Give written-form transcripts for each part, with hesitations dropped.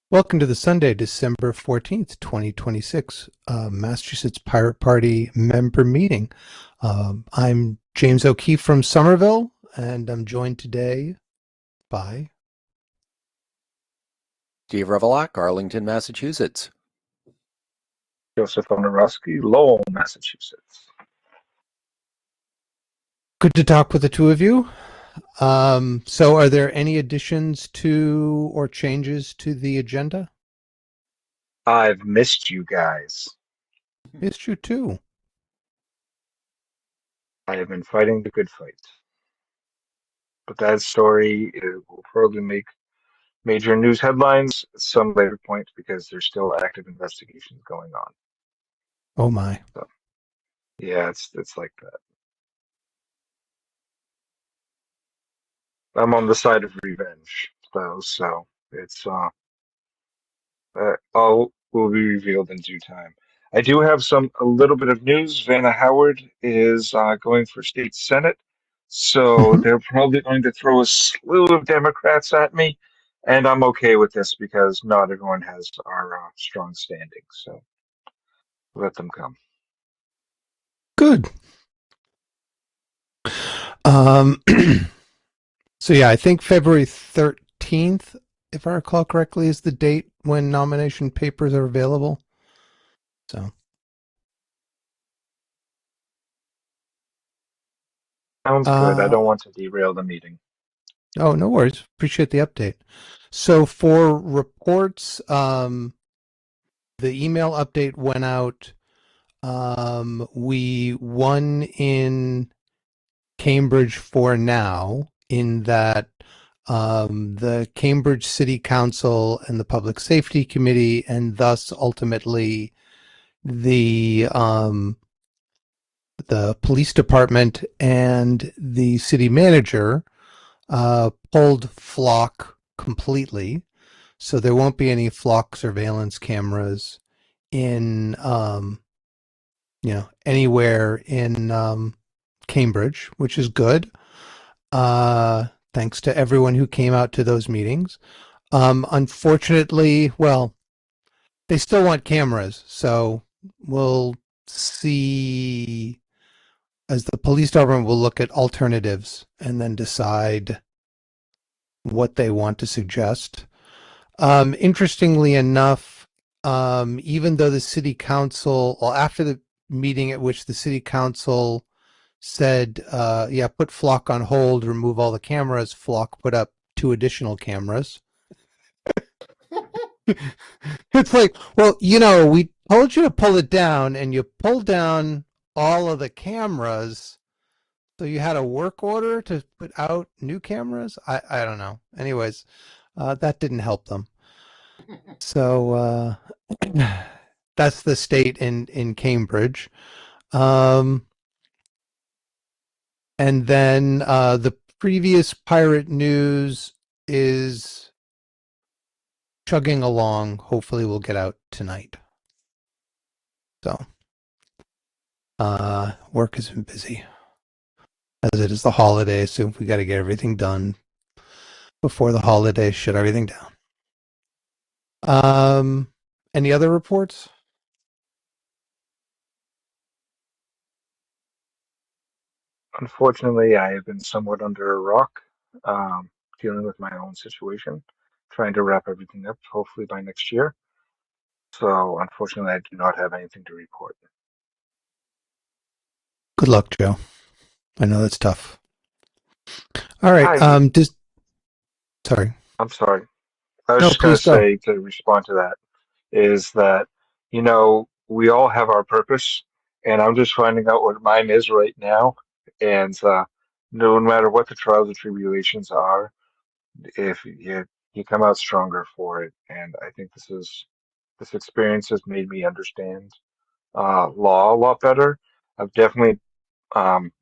Welcome to the Sunday, December 14th, 2026, Massachusetts Pirate Party member meeting. I'm James O'Keefe from Somerville, and I'm joined today by Steve Revelak, Arlington, Massachusetts. Joseph Onorowski, Lowell, Massachusetts. Good to talk with the two of you. So are there any additions to or changes to the agenda? I've missed you guys. Missed you too. I have been fighting the good fight. But that story will probably make major news headlines at some later point because there's still active investigations going on. Oh my. So, yeah, it's like that. I'm on the side of revenge, though, so it's all will be revealed in due time. I do have a little bit of news. Vanna Howard is going for state senate, so they're probably going to throw a slew of Democrats at me, and I'm okay with this because not everyone has our strong standing. So let them come. Good. So yeah, I think February 13th, if I recall correctly, is the date when nomination papers are available. So Sounds good. I don't want to derail the meeting. Oh, no worries. Appreciate the update. So for reports, the email update went out. We won in Cambridge for now, in that the Cambridge City Council and the Public Safety Committee, and thus ultimately the police department and the city manager pulled Flock completely. So there won't be any Flock surveillance cameras in, anywhere in Cambridge, which is good. Thanks to everyone who came out to those meetings. Unfortunately, well, they still want cameras, so we'll see, as the police department will look at alternatives and then decide what they want to suggest. Interestingly enough, even though the city council, well, after the meeting at which the city council said, yeah, put Flock on hold, remove all the cameras, Flock put up 2 additional cameras. It's like, well, we told you to pull it down, and you pulled down all of the cameras. So you had a work order to put out new cameras? I don't know. Anyways, that didn't help them. So that's the state in Cambridge. And then the previous pirate news is chugging along. Hopefully we'll get out tonight. So work has been busy, as it is the holidays, so we got to get everything done before the holidays, shut everything down. Any other reports? Unfortunately, I have been somewhat under a rock, dealing with my own situation, trying to wrap everything up, hopefully by next year. So, unfortunately, I do not have anything to report. Good luck, Joe. I know that's tough. All right. Sorry. I'm sorry. I was No, just going to please go. say, to respond to that, is that, we all have our purpose, and I'm just finding out what mine is right now. And no matter what the trials and tribulations are, if you come out stronger for it. And I think this experience has made me understand law a lot better. I've definitely um,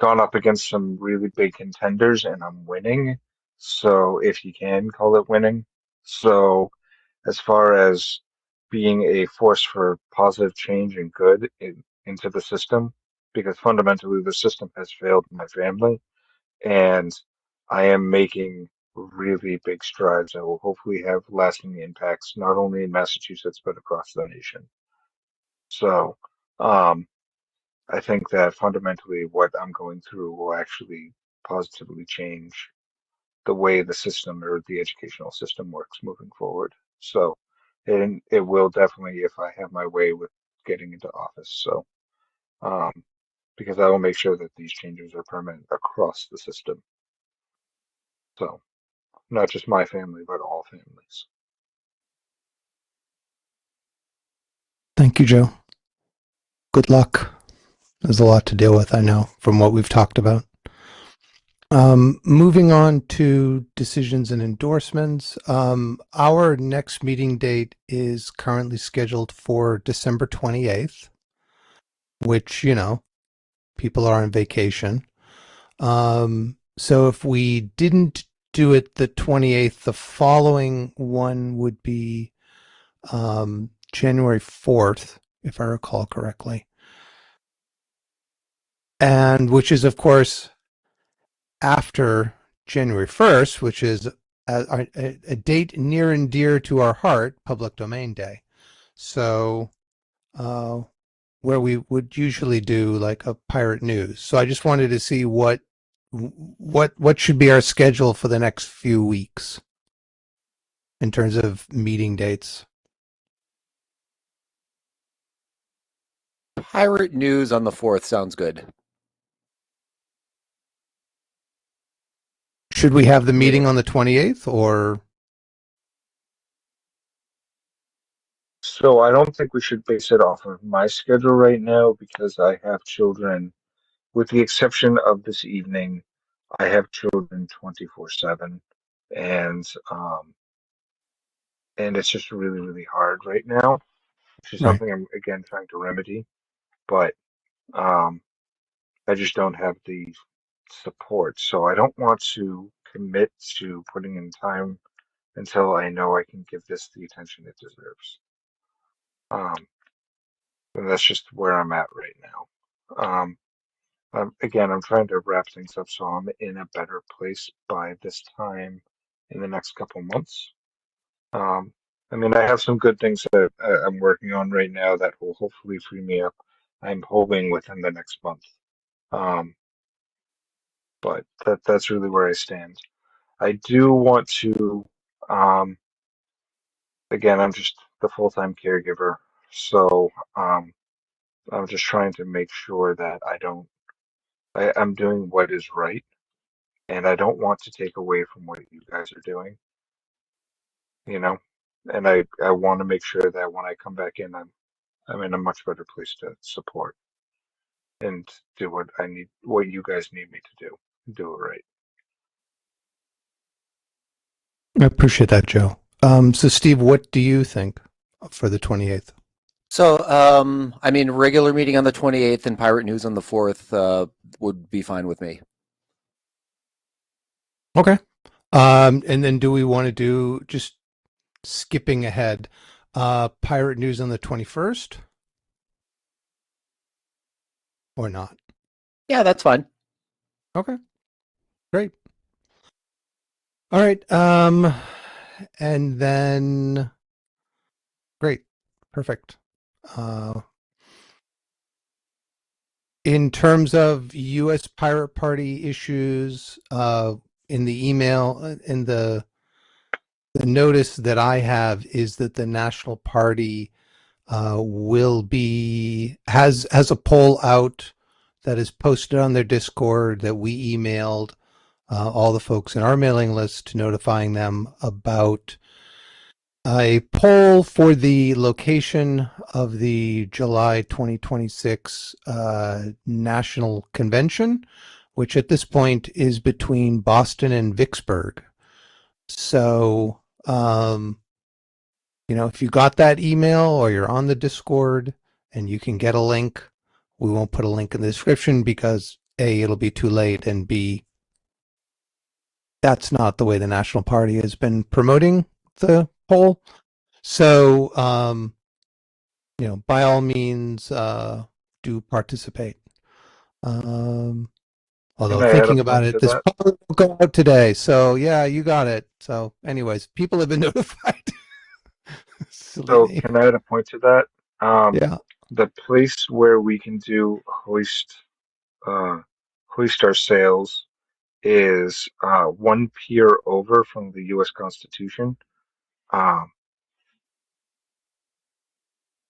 gone up against some really big contenders, and I'm winning. So if you can call it winning. So as far as being a force for positive change and good into the system, because fundamentally the system has failed my family, and I am making really big strides that will hopefully have lasting impacts, not only in Massachusetts, but across the nation. So, um, I think that fundamentally what I'm going through will actually positively change the way the system or the educational system works moving forward. So, and it will definitely if I have my way with getting into office. So, um, because I will make sure that these changes are permanent across the system. So, not just my family, but all families. Thank you, Joe. Good luck. There's a lot to deal with, I know, from what we've talked about. Moving on to decisions and endorsements. Our next meeting date is currently scheduled for December 28th, which, people are on vacation. So if we didn't do it the 28th, the following one would be January 4th, if I recall correctly. And which is, of course, after January 1st, which is a date near and dear to our heart, Public Domain Day. So, where we would usually do like a pirate news. So I just wanted to see what should be our schedule for the next few weeks in terms of meeting dates. Pirate news on the 4th sounds good. Should we have the meeting on the 28th or? So I don't think we should base it off of my schedule right now because I have children, with the exception of this evening, I have children 24/7, and and it's just really, really hard right now, which is Right. something I'm again trying to remedy, but um, I just don't have the support. So I don't want to commit to putting in time until I know I can give this the attention it deserves. And that's just where I'm at right now. Again, I'm trying to wrap things up so I'm in a better place by this time in the next couple months. Um, I mean, I have some good things that I'm working on right now that will hopefully free me up. I'm hoping within the next month. Um, but that's really where I stand. I do want to, um, again, I'm just the full-time caregiver, so I'm just trying to make sure that I'm doing what is right, and I don't want to take away from what you guys are doing, you know? And I want to make sure that when I come back in, I'm in a much better place to support and do what you guys need me to do it right. I appreciate that, Joe. So Steve, what do you think for the 28th? So, I mean, regular meeting on the 28th and pirate news on the 4th would be fine with me. Okay. And then do we want to do, just skipping ahead, pirate news on the 21st or not? Yeah, that's fine. Okay. Great. All right. And then great. Perfect. In terms of U.S. Pirate Party issues, in the email, in the notice that I have is that the National Party has a poll out that is posted on their Discord that we emailed all the folks in our mailing list, notifying them about a poll for the location of the July 2026 National Convention, which at this point is between Boston and Vicksburg. So, if you got that email or you're on the Discord and you can get a link, we won't put a link in the description because A, it'll be too late, and B, that's not the way the National Party has been promoting the poll. So, by all means, do participate. Although Can I add a thinking about point it, to this that? probably will go out today. So yeah, you got it. So anyways, people have been notified. Silly So me. can I add a point to that? Um, Yeah. the place where we can do uh, hoist our sails is one pier over from the U.S. Constitution. Um,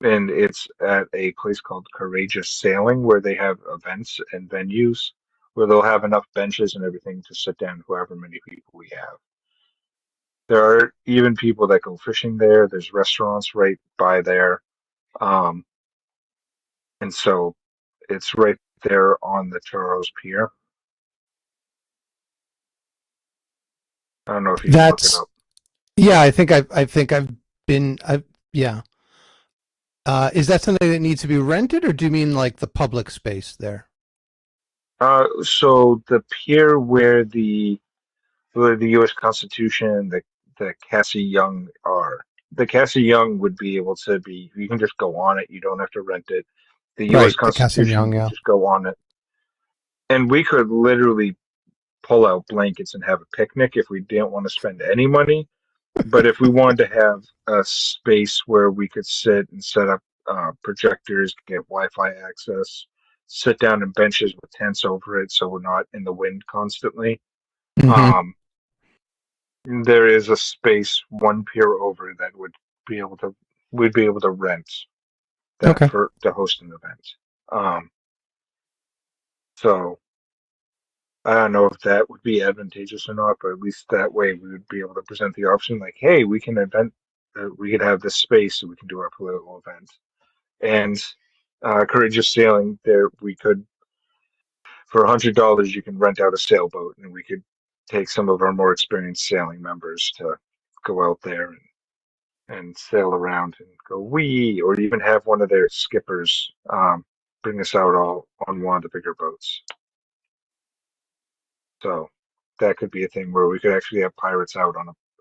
and it's at a place called Courageous Sailing where they have events and venues where they'll have enough benches and everything to sit down however many people we have. There are even people that go fishing there. There's restaurants right by there. Um, and so it's right there on the Charles Pier. I don't know if you can look it That's up. yeah, I think I've been I yeah. Is that something that needs to be rented, or do you mean like the public space there? So the pier where the U.S. Constitution and the Cassie Young are. The Cassie Young would be able to be. You can just go on it. You don't have to rent it. The U.S. Right, the Constitution, you Cassagnon, can yeah. just go on it, and we could literally pull out blankets and have a picnic if we didn't want to spend any money. But if we wanted to have a space where we could sit and set up projectors, get Wi-Fi access, sit down in benches with tents over it, so we're not in the wind constantly. Hmm. Um, there is a space one pier over that be able to we'd be able to rent that Okay. for to host an event. Um, so I don't know if that would be advantageous or not, but at least that way we would be able to present the option like, hey, we could have this space so we can do our political event. And Courageous Sailing, there we could for $100 you can rent out a sailboat, and we could take some of our more experienced sailing members to go out there and sail around and go wee, or even have one of their skippers bring us out all on one of the bigger boats. So that could be a thing where we could actually have pirates out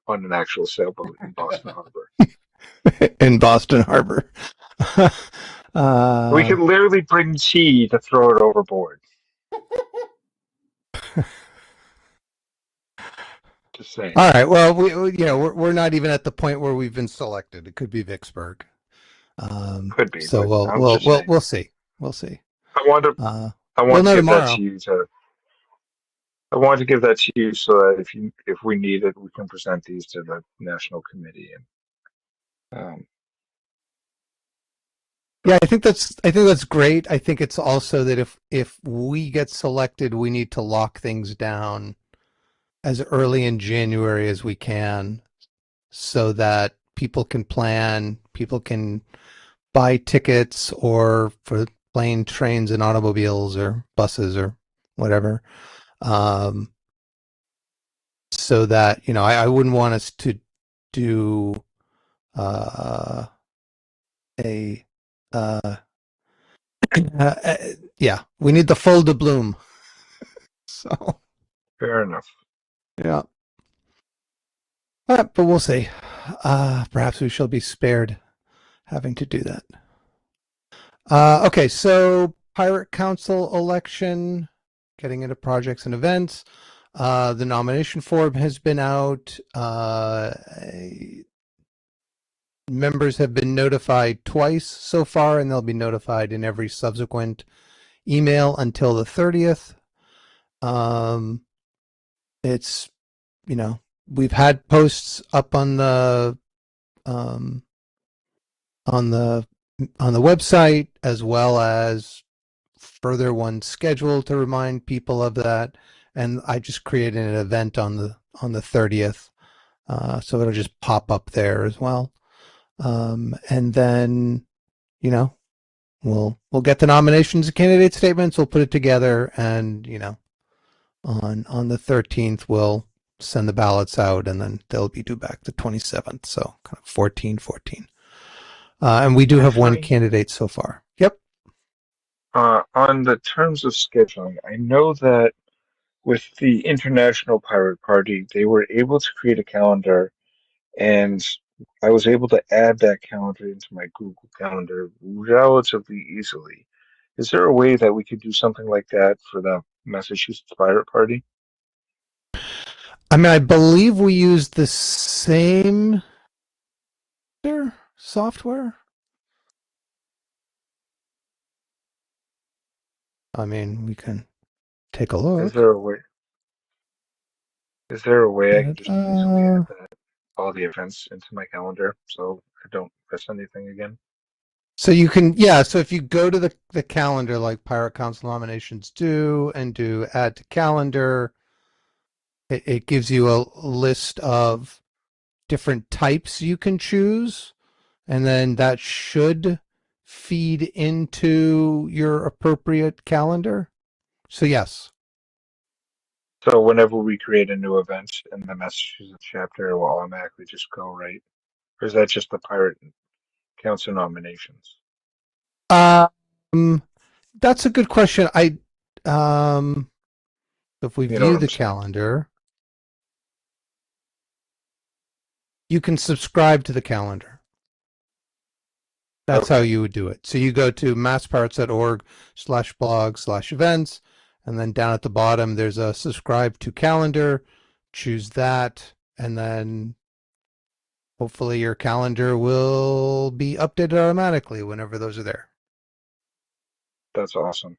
on an actual sailboat in Boston Harbor. In Boston Harbor. We uh, could literally bring tea to throw it overboard. Just saying. all right. Well, we're not even at the point where we've been selected. It could be Vicksburg. Could be, So but we'll I'm we'll just we'll saying. we'll see. We'll see. I want to Uh, I we'll want to know give that tomorrow. to you to I want to give that to you so that if we need it, we can present these to the national committee and Yeah, I think that's great. I think it's also that if we get selected, we need to lock things down as early in January as we can so that people can plan, people can buy tickets or for plane, trains, and automobiles or buses or whatever. Um, so that, I wouldn't want us to do uh, a yeah, we need the full de bloom. So fair enough. yeah, but we'll see. Perhaps we shall be spared having to do that. Okay, so Pirate Council election, getting into projects and events. The nomination form has been out. Members have been notified twice so far, and they'll be notified in every subsequent email until the 30th. It's, we've had posts up um, on the on the website, as well as further ones scheduled to remind people of that. And I just created an event on the 30th, so it'll just pop up there as well. And then, you know, we'll get the nominations and candidate statements. We'll put it together, and on the 13th we'll send the ballots out, and then they'll be due back the 27th. So kind of 14. And we do have one Actually, candidate so far. Yep. on the terms of scheduling, I know that with the International Pirate Party, they were able to create a calendar, and I was able to add that calendar into my Google Calendar relatively easily. Is there a way that we could do something like that for the Massachusetts Pirate Party? I mean, I believe we use the same software. I mean, we can take a Is look. there a way? Is there a way I can just easily Uh, add all the events into my calendar so I don't miss anything again? so you can, yeah. So if you go to the calendar, like Pirate Council nominations do, and do add to calendar, it gives you a list of different types you can choose, and then that should feed into your appropriate calendar. So yes. So whenever we create a new event in the Massachusetts chapter, it will automatically just go right. Or is that just the Pirate Council nominations? Um, that's a good question. Um, if we You know view what the I'm saying? calendar, you can subscribe to the calendar. That's how Okay, you would do it. So you go to masspirates.org/blog/events, and then down at the bottom, there's a subscribe to calendar. Choose that, and then hopefully your calendar will be updated automatically whenever those are there. that's awesome.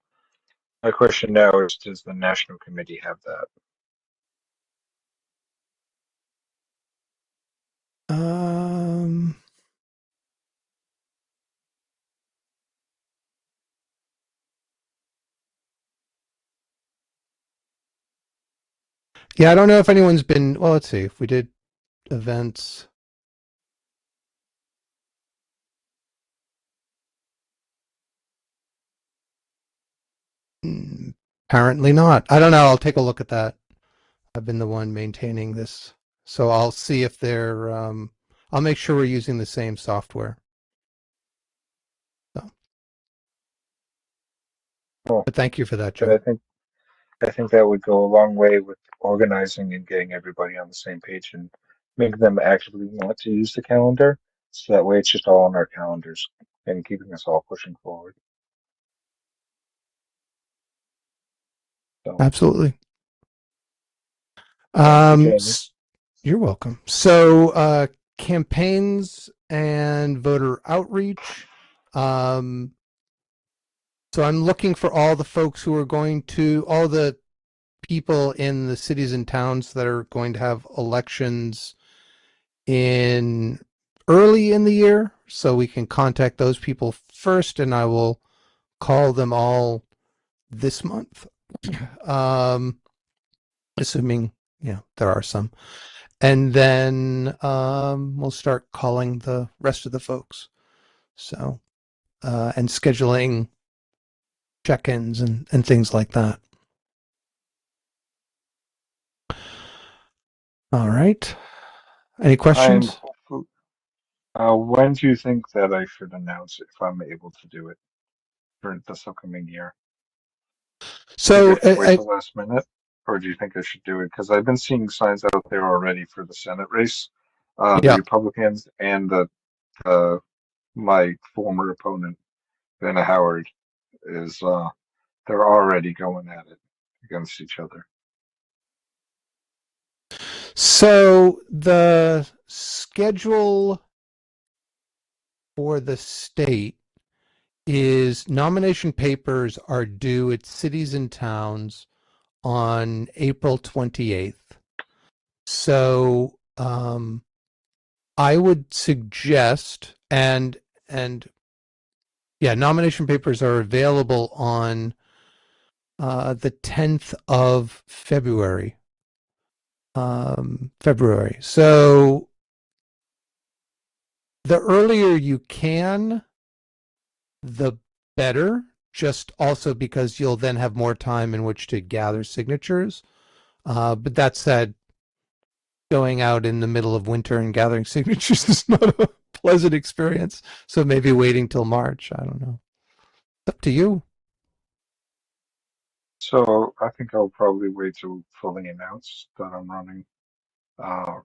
My question now is, does the National Committee have that? Um, yeah, I don't know if anyone's been, well, let's see if we did events. Apparently not. I don't know. I'll take a look at that. I've been the one maintaining this. So I'll see if they're, I'll make sure we're using the same software. So, Oh, but thank you for that, but Joe. I think that would go a long way with organizing and getting everybody on the same page and make them actively want to use the calendar. So that way it's just all on our calendars and keeping us all pushing forward. So Absolutely. thank you, Jamie. You're welcome. So, campaigns and voter outreach. Um, so I'm looking for all the folks who are going to, all the people in the cities and towns that are going to have elections in early in the year, so we can contact those people first, and I will call them all this month. Um, assuming, there are some. And then we'll start calling the rest of the folks. So, and scheduling check-ins and things like that. All right. Any I'm questions? hopeful. When do you think that I should announce it if I'm able to do it for this upcoming year? Do you think I So, should wait till last minute, or do you think I should do it? Because I've been seeing signs out there already for the Senate race. The yeah. Republicans and the my former opponent, Vanna Howard, is they're already going at it against each other. So the schedule for the state is nomination papers are due at cities and towns on April 28th. So I would suggest, and yeah, nomination papers are available on the 10th of February. February. So the earlier you can, the better. Just also because you'll then have more time in which to gather signatures. But that said, going out in the middle of winter and gathering signatures is not a pleasant experience. So maybe waiting till March. I don't know. It's up to you. So I think I'll probably wait to fully announce that I'm running uh,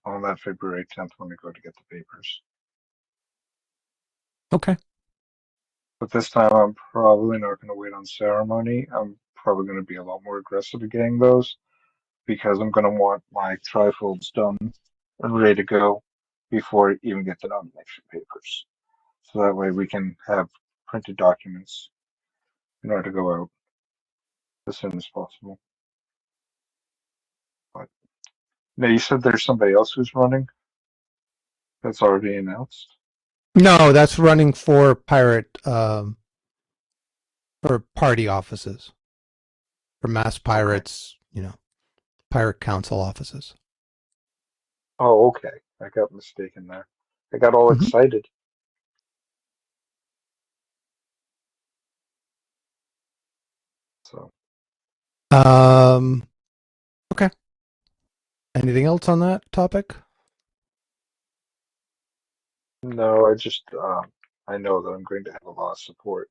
on that February 10th when we go to get the papers. Okay. But this time I'm probably not going to wait on ceremony. I'm probably going to be a lot more aggressive at getting those because I'm going to want my trifolds done and ready to go before I even get the nomination papers. So that way we can have printed documents in order to go out as soon as possible. But now you said there's somebody else who's running that's already announced. No, that's running for pirate for party offices, for mass pirates, pirate council offices. Oh, okay. I got mistaken there. I got all Mhm. excited. So Okay. Anything else on that topic? no, I know that I'm going to have a lot of support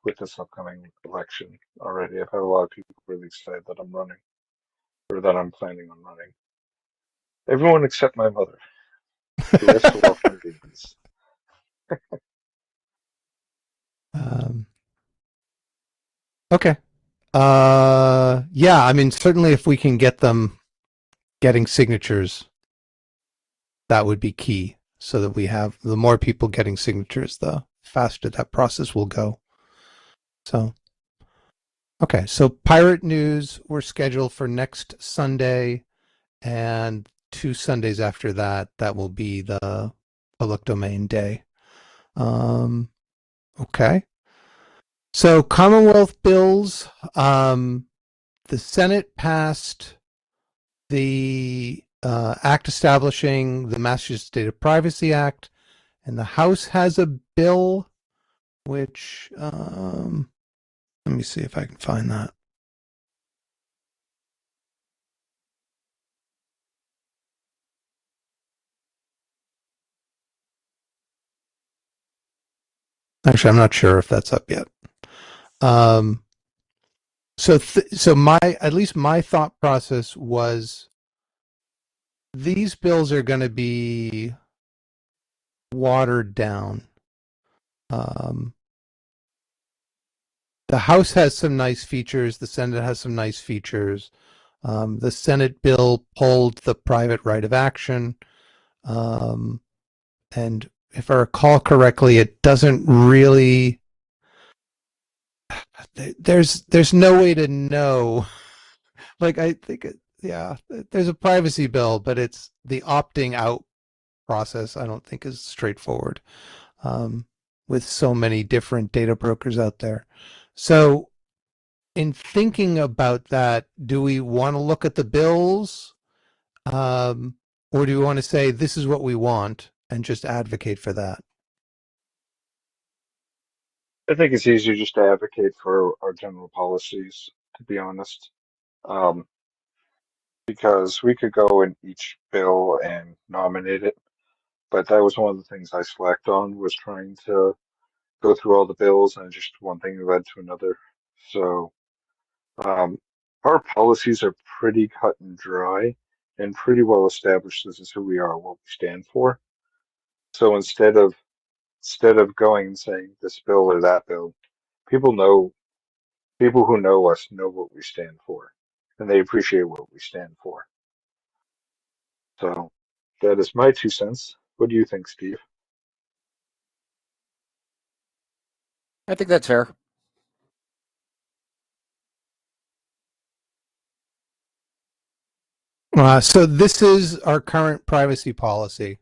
with this upcoming election already. I've had a lot of people really excited that I'm running or that I'm planning on running. Everyone except my mother, who has to welcome babies. Um, okay. Yeah, I mean, certainly if we can get them getting signatures, that would be key so that we have the more people getting signatures, the faster that process will go. So, okay. So pirate news, we're scheduled for next Sunday and 2 Sundays after that, that will be the public domain day. Okay. So Commonwealth bills, the Senate passed the act establishing the Massachusetts Data Privacy Act, and the House has a bill which, let me see if I can find that. Actually, I'm not sure if that's up yet. So at least my thought process was these bills are going to be watered down. Um, the House has some nice features. The Senate has some nice features. The Senate bill pulled the private right of action. And if I recall correctly, it doesn't really, there's no way to know. Like, I think, yeah, there's a privacy bill, but it's the opting out process, I don't think is straightforward. With so many different data brokers out there. So in thinking about that, do we want to look at the bills? Or do we want to say this is what we want and just advocate for that? I think it's easier just to advocate for our general policies, to be honest. Um, because we could go in each bill and nominate it, but that was one of the things I slacked on was trying to go through all the bills and just one thing led to another. So um, our policies are pretty cut and dry and pretty well established. This is who we are, what we stand for. So instead of going and saying this bill or that bill, people know people who know us know what we stand for, and they appreciate what we stand for. So that is my 2 cents. What do you think, Steve? I think that's fair. So this is our current privacy policy.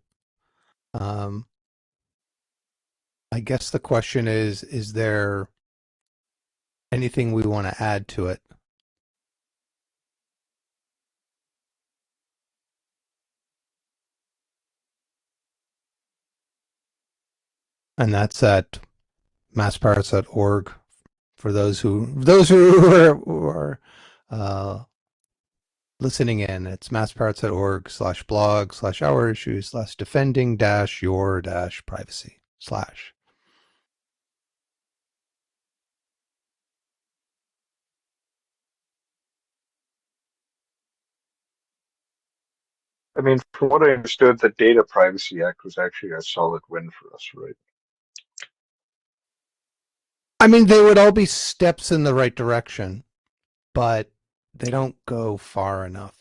Um, I guess the question is there anything we want to add to it? And that's at masspirates.org for those who are listening in. It's masspirates.org/blog/our issues/defending-your-privacy/ I mean, from what I understood, the Data Privacy Act was actually a solid win for us, right? I mean, they would all be steps in the right direction, but they don't go far enough.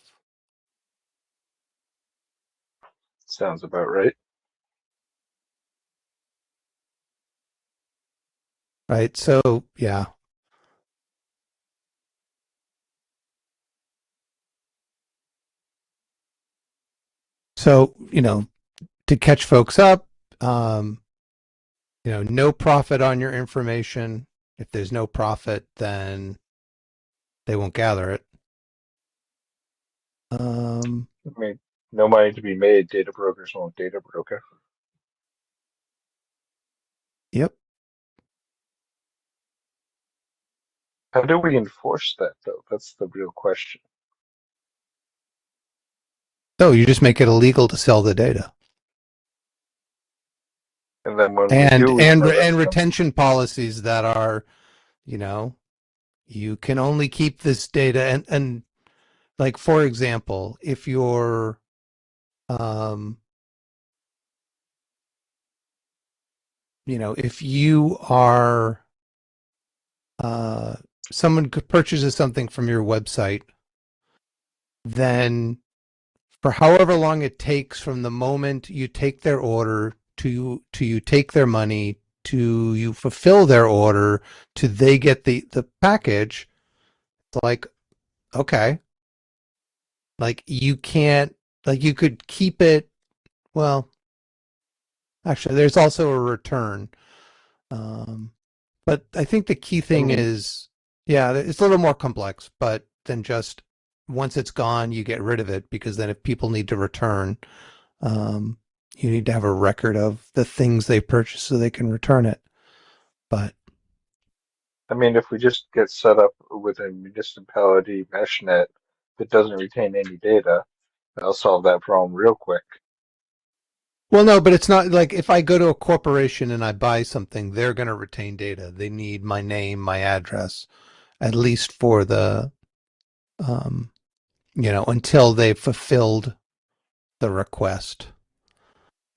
Sounds about right. Right. So, yeah. So, to catch folks up, no profit on your information. If there's no profit, then they won't gather it. I mean, no money to be made. Data brokers won't data broker. Yep. How do we enforce that, though? That's the real question. So you just make it illegal to sell the data. And then when we And do, we and arrest and them. retention policies that are, you can only keep this data and like, for example, if you're if you are someone purchases something from your website, then for however long it takes from the moment you take their order to you take their money to you fulfill their order to they get the package, it's like, okay, like you can't, like you could keep it. Well, actually, there's also a return. But I think the key thing is, yeah, it's a little more complex, but then just once it's gone, you get rid of it, because then if people need to return, you need to have a record of the things they purchased so they can return it. But I mean, if we just get set up with a municipality mesh net that doesn't retain any data, that'll solve that problem real quick. well, no, but it's not like if I go to a corporation and I buy something, they're going to retain data. They need my name, my address, at least for the, until they've fulfilled the request.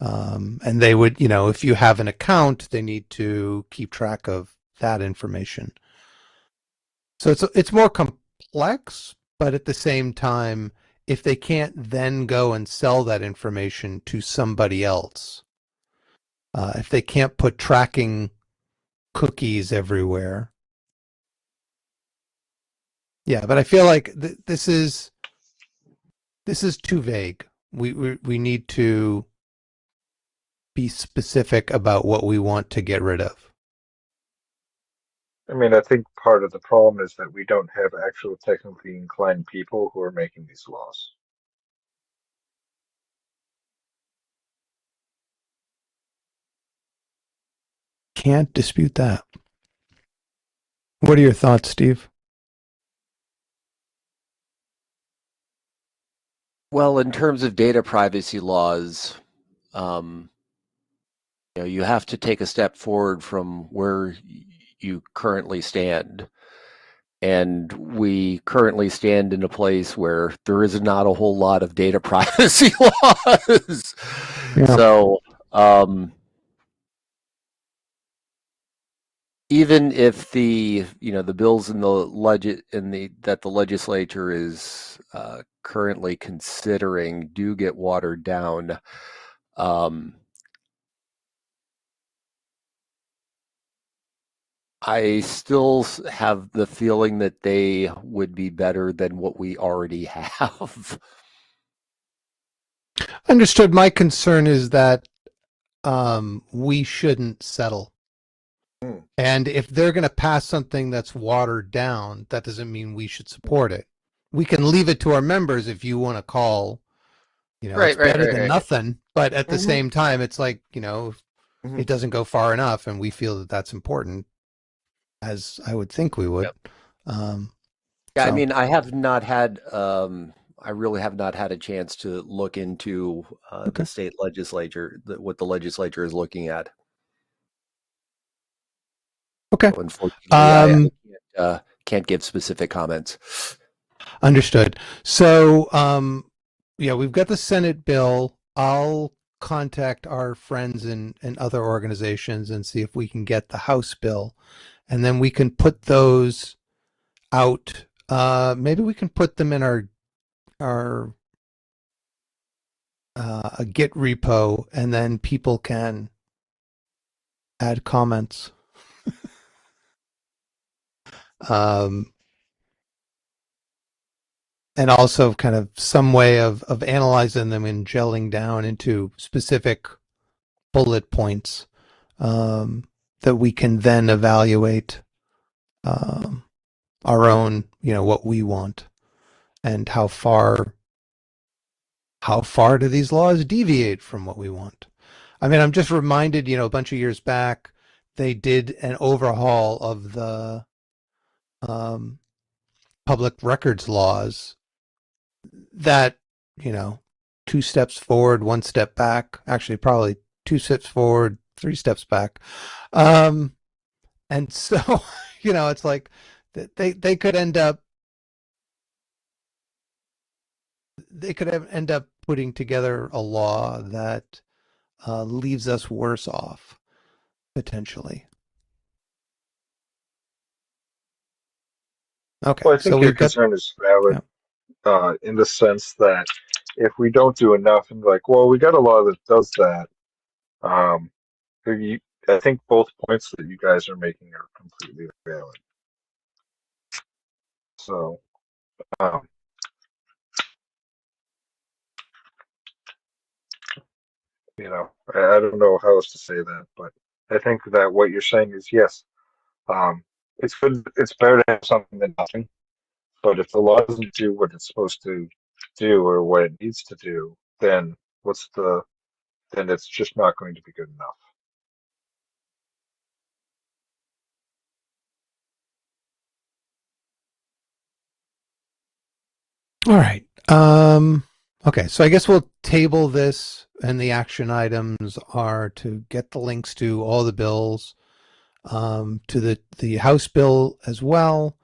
And they would, if you have an account, they need to keep track of that information. So it's more complex, but at the same time, if they can't then go and sell that information to somebody else, if they can't put tracking cookies everywhere. Yeah, but I feel like this is too vague. We need to be specific about what we want to get rid of. I mean, I think part of the problem is that we don't have actual technically inclined people who are making these laws. Can't dispute that. What are your thoughts, Steve? Well, in terms of data privacy laws, you have to take a step forward from where you currently stand. And we currently stand in a place where there is not a whole lot of data privacy laws. Yeah. So, even if the bills in that the legislature is currently considering do get watered down, I still have the feeling that they would be better than what we already have. Understood. My concern is that we shouldn't settle. And if they're going to pass something that's watered down, that doesn't mean we should support it. We can leave it to our members if you want to call. It's better than nothing. But at the same time, it's like, it doesn't go far enough, and we feel that that's important, as I would think we would. Yep. Yeah, I So- mean, I have not had, I really have not had a chance to look into Okay. the state legislature, what the legislature is looking at. Okay. So unfortunately, I can't give specific comments. Understood. So, yeah, we've got the Senate bill. I'll contact our friends in other organizations and see if we can get the House bill. and then we can put those out. Maybe we can put them in our a Git repo, and then people can add comments. Um, and also kind of some way of analyzing them and gelling down into specific bullet points that we can then evaluate our own, what we want and how far do these laws deviate from what we want. I mean, I'm just reminded, a bunch of years back, they did an overhaul of the um, public records laws that, you know, 2 steps forward, 1 step back, actually probably 2 steps forward, 3 steps back. And so, it's like they could end up end up putting together a law that leaves us worse off potentially. Okay, Well, I so think your we've got concern is valid, in the sense that if we don't do enough, and like, well, we got a law that does that. Um, you, I think both points that you guys are making are completely valid. So, um, I don't know how else to say that, but I think that what you're saying is yes. Um, it's good. It's better to have something than nothing. But if the law doesn't do what it's supposed to do or what it needs to do, then then it's just not going to be good enough. all right. Okay, so I guess we'll table this, and the action items are to get the links to all the bills, to the House bill as well,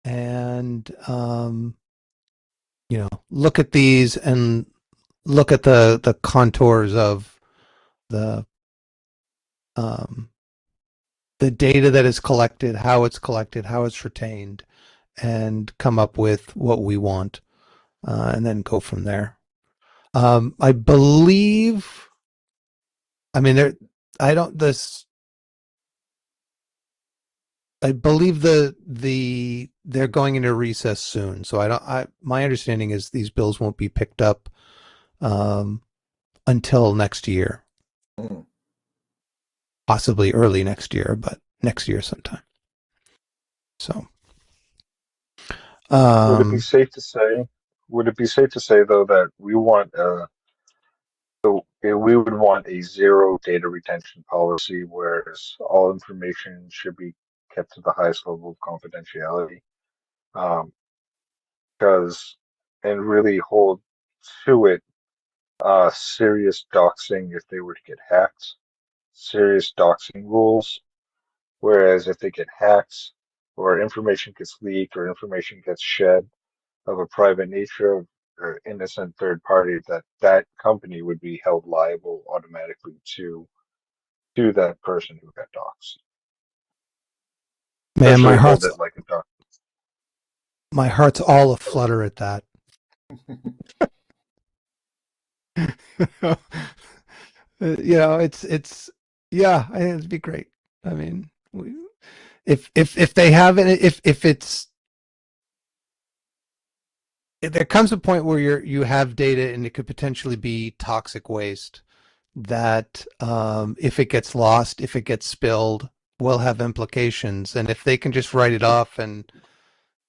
and look at these and look at the contours of the um, the data that is collected, how it's retained, and come up with what we want, and then go from there. I believe. I mean, there. I don't. This. I believe they're going into recess soon, so I don't. My understanding is these bills won't be picked up um, until next year, Mm. possibly early next year, but next year sometime. So, Would it be um, safe to say? Would it be safe to say though that we would want a zero data retention policy, whereas all information should be kept to the highest level of confidentiality, um, because and really hold to it, serious doxing if they were to get hacked, serious doxing rules. Whereas if they get hacked or information gets leaked or information gets shed of a private nature of or innocent third party, that company would be held liable automatically to that person who got doxxed. man, Essentially hold it like a dox. my heart's all aflutter at that. It's yeah, I think it'd be great. I mean, if they have it, if it's there comes a point where you have data and it could potentially be toxic waste that if it gets lost, if it gets spilled, will have implications. And if they can just write it off and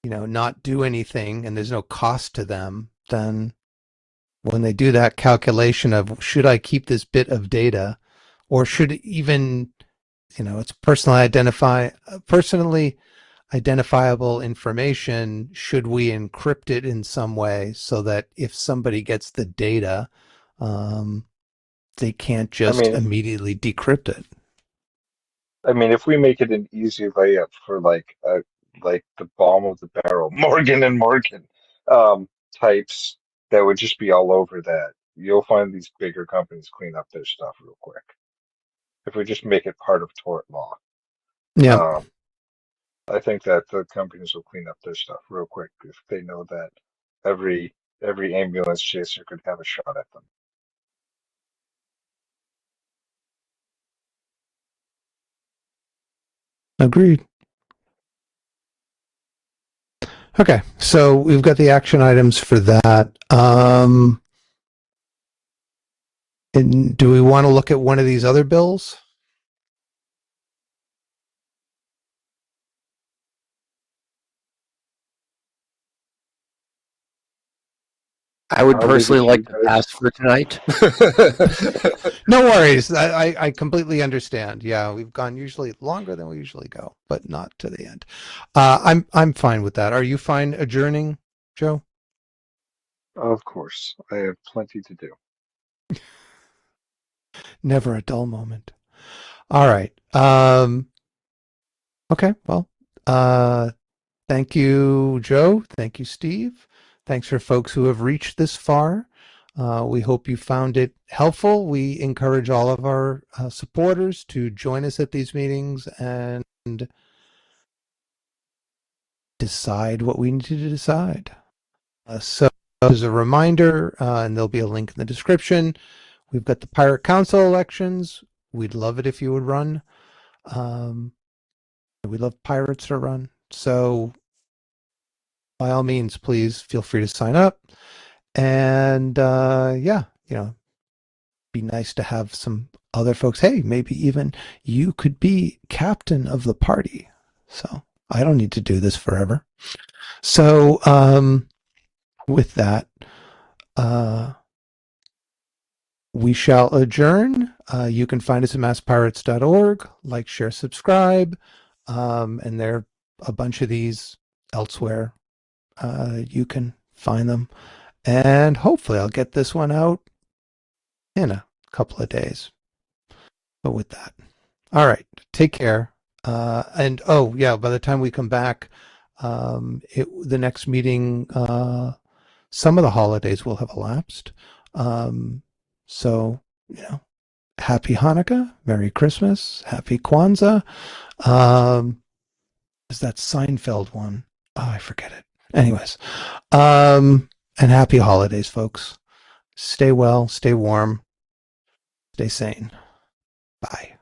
not do anything, and there's no cost to them, then when they do that calculation of should I keep this bit of data, or should even it's personally identifiable information, should we encrypt it in some way so that if somebody gets the data, um, they can't I just mean, immediately decrypt it? if we make it an easy layup for like the bottom of the barrel, Morgan and Morgan, types that would just be all over that, you'll find these bigger companies clean up their stuff real quick. If we just make it part of tort law. Yeah. Um, I think that the companies will clean up their stuff real quick if they know that every ambulance chaser could have a shot at them. Agreed. Okay, so we've got the action items for that. And do we want to look at one of these other bills? I would I'll leave it personally to you like to guys. pass for tonight. No worries. I completely understand. Yeah, we've gone usually longer than we usually go, but not to the end. I'm fine with that. Are you fine adjourning, Joe? Of course, I have plenty to do. Never a dull moment. All right. Okay. Well, thank you, Joe. Thank you, Steve. Thanks for folks who have reached this far. We hope you found it helpful. We encourage all of our supporters to join us at these meetings and decide what we need to decide. So, as a reminder, and there'll be a link in the description, we've got the Pirate Council elections. We'd love it if you would run. We love pirates to run. So, by all means, please feel free to sign up. And yeah, be nice to have some other folks. Hey, maybe even you could be captain of the party. So I don't need to do this forever. So with that, we shall adjourn. You can find us at masspirates.org. Like, share, subscribe. And there are a bunch of these elsewhere. You can find them. And hopefully I'll get this one out in a couple of days. But with that, all right, take care. And oh yeah, by the time we come back, the next meeting, some of the holidays will have elapsed. So happy Hanukkah, Merry Christmas, Happy Kwanzaa. Is that Seinfeld one? Oh, I forget it. Anyways, and happy holidays, folks. Stay well, stay warm, stay sane. Bye.